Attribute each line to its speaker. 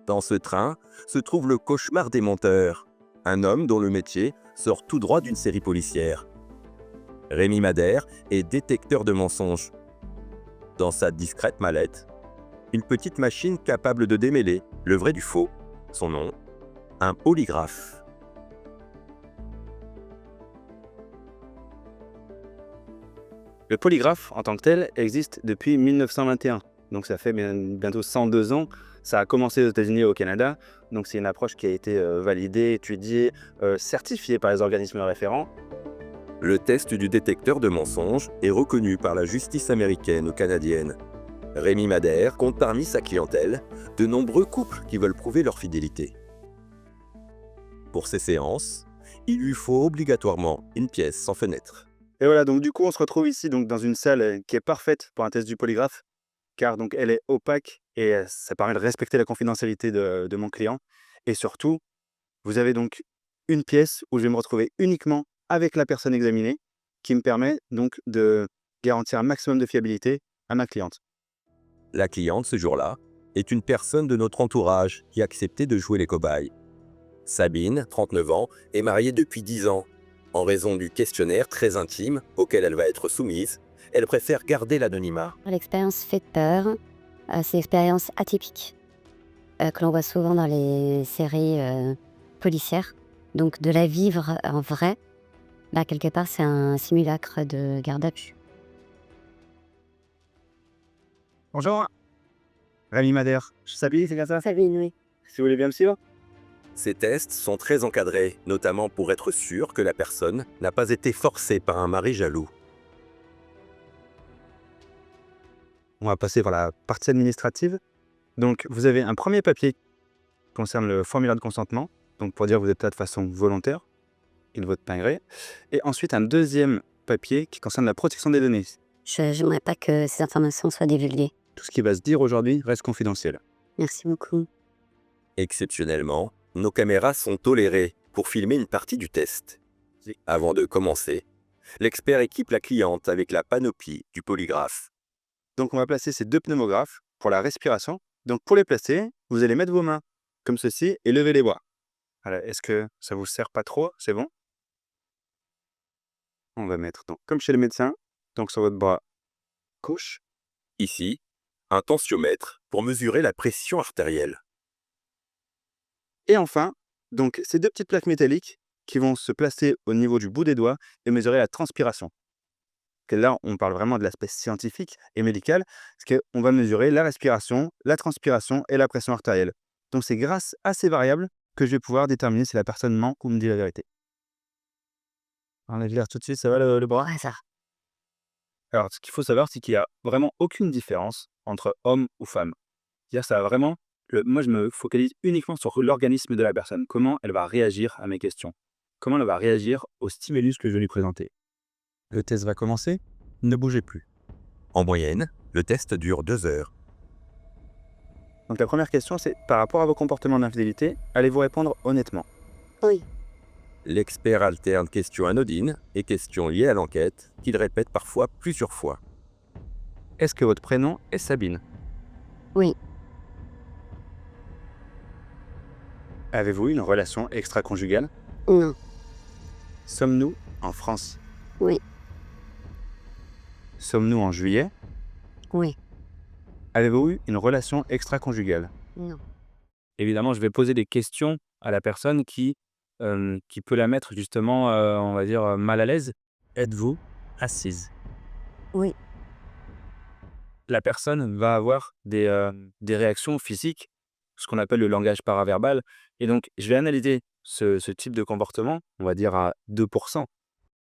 Speaker 1: Dans ce train se trouve le cauchemar des monteurs, un homme dont le métier sort tout droit d'une série policière. Rémi Madère est détecteur de mensonges. Dans sa discrète mallette, une petite machine capable de démêler le vrai du faux. Son nom, un polygraphe.
Speaker 2: Le polygraphe, en tant que tel, existe depuis 1921. Donc ça fait bientôt 102 ans. Ça a commencé aux États-Unis et au Canada. Donc c'est une approche qui a été validée, étudiée, certifiée par les organismes référents.
Speaker 1: Le test du détecteur de mensonges est reconnu par la justice américaine ou canadienne. Rémi Madère compte parmi sa clientèle de nombreux couples qui veulent prouver leur fidélité. Pour ces séances, il lui faut obligatoirement une pièce sans fenêtre.
Speaker 2: Et voilà, donc du coup, on se retrouve ici donc, dans une salle qui est parfaite pour un test du polygraphe, car donc elle est opaque et ça permet de respecter la confidentialité de mon client. Et surtout, vous avez donc une pièce où je vais me retrouver uniquement avec la personne examinée, qui me permet donc de garantir un maximum de fiabilité à ma cliente.
Speaker 1: La cliente, ce jour-là, est une personne de notre entourage qui a accepté de jouer les cobayes. Sabine, 39 ans, est mariée depuis 10 ans. En raison du questionnaire très intime auquel elle va être soumise, elle préfère garder l'anonymat.
Speaker 3: L'expérience fait peur, c'est une expérience atypique que l'on voit souvent dans les séries policières. Donc de la vivre en vrai, quelque part c'est un simulacre de garde à vue.
Speaker 2: Bonjour, Rémi Madère. Je s'habille, c'est bien ça?
Speaker 3: Sabine, oui.
Speaker 2: Si vous voulez bien me suivre.
Speaker 1: Ces tests sont très encadrés, notamment pour être sûr que la personne n'a pas été forcée par un mari jaloux.
Speaker 2: On va passer par la partie administrative. Donc, vous avez un premier papier qui concerne le formulaire de consentement, donc pour dire que vous êtes là de façon volontaire et de votre plein gré. Et ensuite, un deuxième papier qui concerne la protection des données.
Speaker 3: J'aimerais pas que ces informations soient divulguées.
Speaker 2: Tout ce qui va se dire aujourd'hui reste confidentiel.
Speaker 3: Merci beaucoup.
Speaker 1: Exceptionnellement, nos caméras sont tolérées pour filmer une partie du test. Avant de commencer, l'expert équipe la cliente avec la panoplie du polygraphe.
Speaker 2: Donc, on va placer ces deux pneumographes pour la respiration. Donc, pour les placer, vous allez mettre vos mains comme ceci et lever les bras. Voilà. Est-ce que ça vous serre pas trop? C'est bon? On va mettre, donc, comme chez le médecin, donc sur votre bras gauche.
Speaker 1: Ici, un tensiomètre pour mesurer la pression artérielle.
Speaker 2: Et enfin, donc, ces deux petites plaques métalliques qui vont se placer au niveau du bout des doigts et mesurer la transpiration. Que là, on parle vraiment de l'aspect scientifique et médical, parce qu'on va mesurer la respiration, la transpiration et la pression artérielle. Donc, c'est grâce à ces variables que je vais pouvoir déterminer si la personne ment ou me dit la vérité. Enlève l'air tout de suite, ça va le bras?
Speaker 3: Ouais, ça.
Speaker 2: Alors, ce qu'il faut savoir, c'est qu'il n'y a vraiment aucune différence entre homme ou femme. C'est-à-dire, ça a vraiment. Moi, je me focalise uniquement sur l'organisme de la personne. Comment elle va réagir à mes questions? Comment elle va réagir au stimulus que je vais lui présenter? Le test va commencer. Ne bougez plus.
Speaker 1: En moyenne, le test dure 2 heures.
Speaker 2: Donc, la première question, c'est par rapport à vos comportements d'infidélité, allez-vous répondre honnêtement?
Speaker 3: Oui.
Speaker 1: L'expert alterne questions anodines et questions liées à l'enquête qu'il répète parfois plusieurs fois.
Speaker 2: Est-ce que votre prénom est Sabine?
Speaker 3: Oui.
Speaker 2: Avez-vous eu une relation extra-conjugale?
Speaker 3: Non.
Speaker 2: Sommes-nous en France?
Speaker 3: Oui.
Speaker 2: Sommes-nous en juillet?
Speaker 3: Oui.
Speaker 2: Avez-vous eu une relation extra-conjugale?
Speaker 3: Non.
Speaker 2: Évidemment, je vais poser des questions à la personne qui peut la mettre justement, on va dire, mal à l'aise. Êtes-vous assise?
Speaker 3: Oui.
Speaker 2: La personne va avoir des réactions physiques, ce qu'on appelle le langage paraverbal. Et donc, je vais analyser ce type de comportement, on va dire à 2%,